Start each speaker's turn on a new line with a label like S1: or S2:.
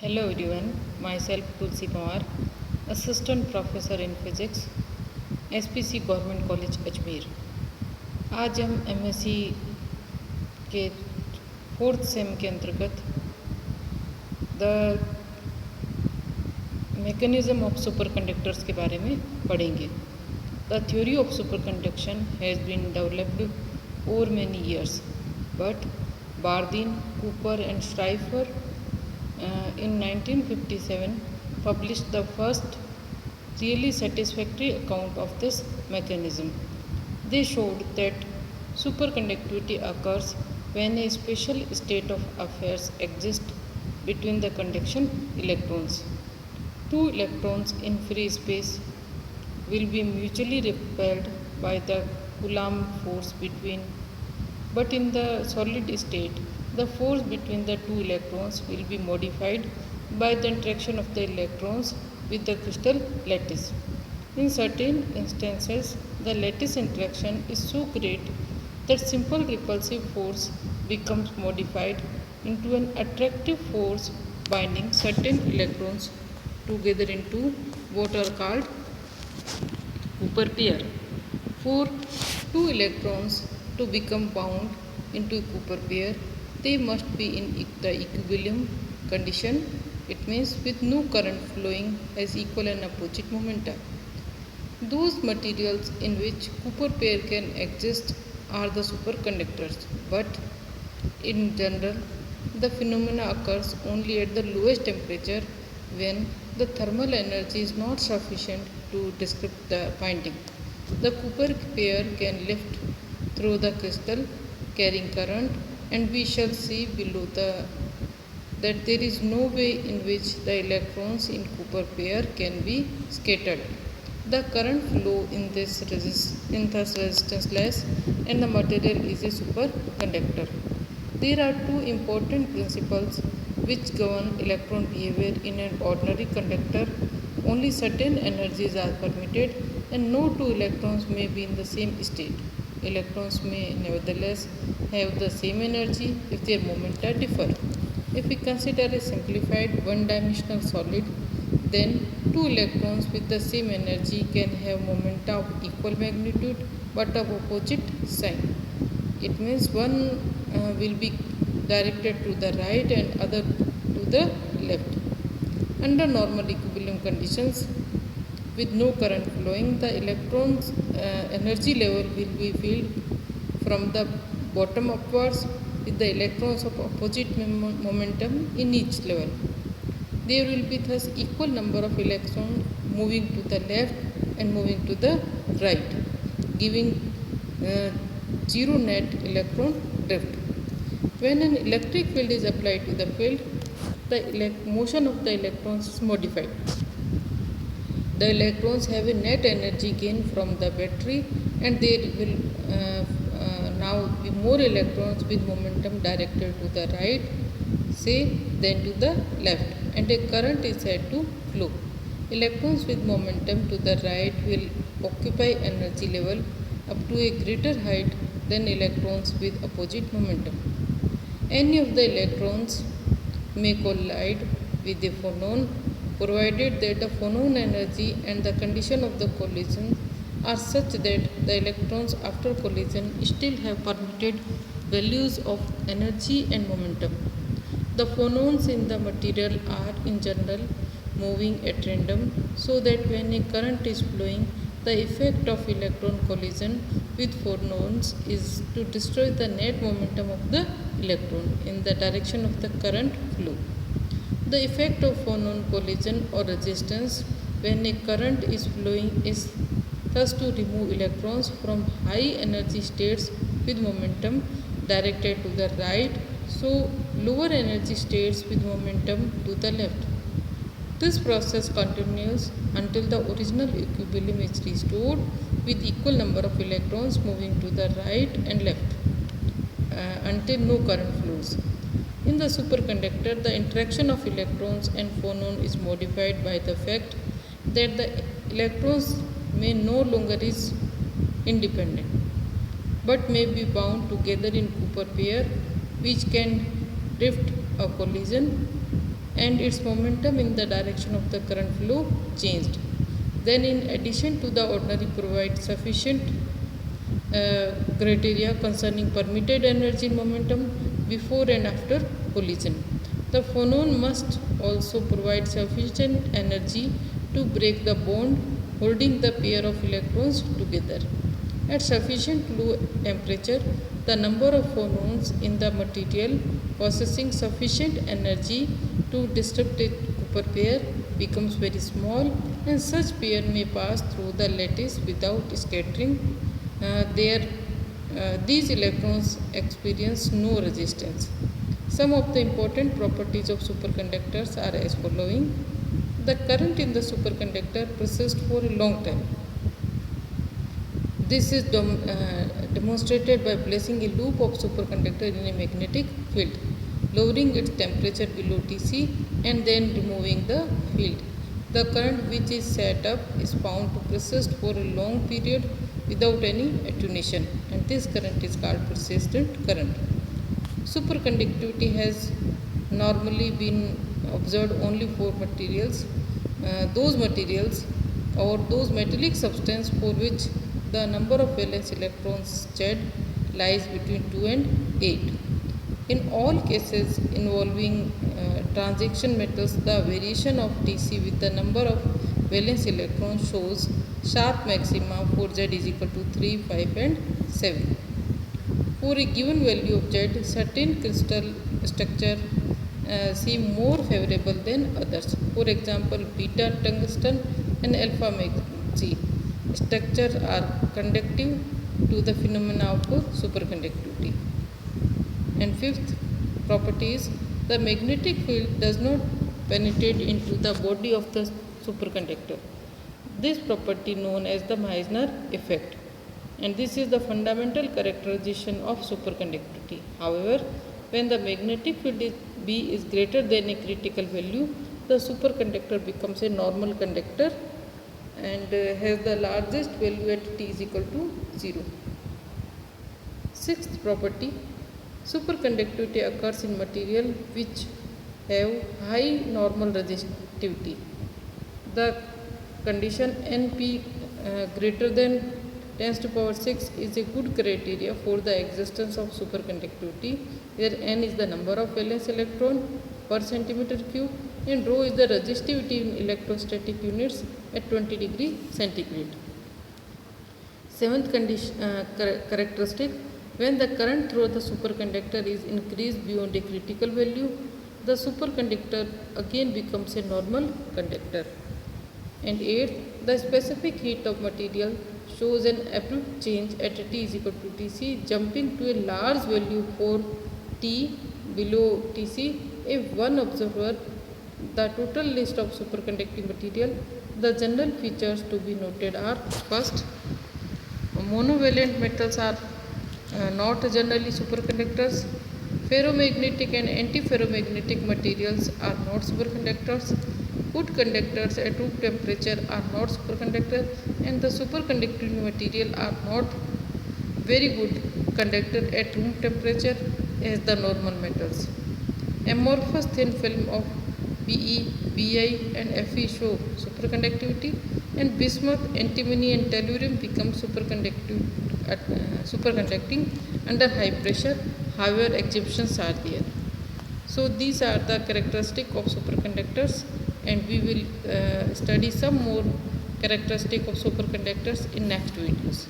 S1: Hello everyone, myself Tulsi Pawar, Assistant Professor in Physics, SPC Government College Ajmer. आज हम MSc के fourth sem के अंतर्गत the mechanism of superconductors के बारे में पढ़ेंगे। The theory of superconduction has been developed over many years but Bardeen, Cooper and Schrieffer in 1957 published the first really satisfactory account of this mechanism. They showed that superconductivity occurs when a special state of affairs exists between the conduction electrons. Two electrons in free space will be mutually repelled by the Coulomb force between, but in the solid state, the force between the two electrons will be modified by the interaction of the electrons with the crystal lattice. In certain instances, the lattice interaction is so great that simple repulsive force becomes modified into an attractive force binding certain electrons together into what are called Cooper pair. For two electrons to become bound into a Cooper pair, they must be in the equilibrium condition. It means with no current flowing as equal and opposite momenta. Those materials in which Cooper pair can exist are the superconductors, but in general the phenomena occurs only at the lowest temperature when the thermal energy is not sufficient to describe the binding. The Cooper pair can lift through the crystal carrying current, and we shall see below that there is no way in which the electrons in Cooper pair can be scattered. The current flow in this resistanceless and the material is a superconductor. There are two important principles which govern electron behavior in an ordinary conductor. Only certain energies are permitted and no two electrons may be in the same state. Electrons may nevertheless have the same energy if their momenta differ. If we consider a simplified one-dimensional solid, then two electrons with the same energy can have momenta of equal magnitude but of opposite sign. It means one will be directed to the right and other to the left. Under normal equilibrium conditions, with no current flowing, the electron's energy level will be filled from the bottom upwards with the electrons of opposite momentum in each level. There will be thus equal number of electrons moving to the left and moving to the right, giving zero net electron drift. When an electric field is applied to the field, the motion of the electrons is modified. The electrons have a net energy gain from the battery, and there will now be more electrons with momentum directed to the right, say, than to the left, and a current is said to flow. Electrons with momentum to the right will occupy energy level up to a greater height than electrons with opposite momentum. Any of the electrons may collide with a phonon provided that the phonon energy and the condition of the collision are such that the electrons after collision still have permitted values of energy and momentum. The phonons in the material are in general moving at random, so that when a current is flowing, the effect of electron collision with phonons is to destroy the net momentum of the electron in the direction of the current flow. The effect of phonon collision or resistance when a current is flowing is thus to remove electrons from high energy states with momentum directed to the right, so lower energy states with momentum to the left. This process continues until the original equilibrium is restored with equal number of electrons moving to the right and left until no current flows. In the superconductor, the interaction of electrons and phonon is modified by the fact that the electrons may no longer is independent but may be bound together in Cooper pair, which can drift a collision and its momentum in the direction of the current flow changed. Then, in addition to the ordinary, provide sufficient criteria concerning permitted energy and momentum before and after collision. The phonon must also provide sufficient energy to break the bond holding the pair of electrons together. At sufficient low temperature, the number of phonons in the material possessing sufficient energy to disrupt a Cooper pair becomes very small, and such pair may pass through the lattice without scattering. These electrons experience no resistance. Some of the important properties of superconductors are as following. The current in the superconductor persists for a long time. This is demonstrated by placing a loop of superconductor in a magnetic field, lowering its temperature below Tc and then removing the field. The current which is set up is found to persist for a long period without any attenuation, and this current is called persistent current. Superconductivity has normally been observed only for those materials or those metallic substances for which the number of valence electrons shed lies between 2 and 8. In all cases involving transition metals, the variation of Tc with the number of valence electrons shows sharp maxima for Z is equal to 3, 5 and 7. For a given value of Z, certain crystal structure seem more favorable than others. For example, beta tungsten and alpha magnesia structures are conductive to the phenomena of superconductivity. And fifth property is the magnetic field does not penetrate into the body of the superconductor. This property known as the Meissner effect, and this is the fundamental characterization of superconductivity. However, when the magnetic field B is greater than a critical value, the superconductor becomes a normal conductor and has the largest value at T is equal to 0. Sixth property, superconductivity occurs in material which have high normal resistivity. The condition Np greater than 10 to the power 6 is a good criteria for the existence of superconductivity, where N is the number of valence electron per centimeter cube and rho is the resistivity in electrostatic units at 20 degree centigrade. Seventh characteristic, when the current through the superconductor is increased beyond a critical value, the superconductor again becomes a normal conductor. And eighth, the specific heat of material shows an abrupt change at T is equal to Tc, jumping to a large value for T below Tc. If one observer the total list of superconducting material, the general features to be noted are: first, monovalent metals are not generally superconductors. Ferromagnetic and antiferromagnetic materials are not superconductors. Good conductors at room temperature are not superconductors, and the superconducting material are not very good conductor at room temperature as the normal metals. Amorphous thin film of Be, Bi and Fe show superconductivity, and bismuth, antimony and tellurium become superconducting under high pressure. However, exceptions are there. So these are the characteristics of superconductors, and we will study some more characteristics of superconductors in next videos.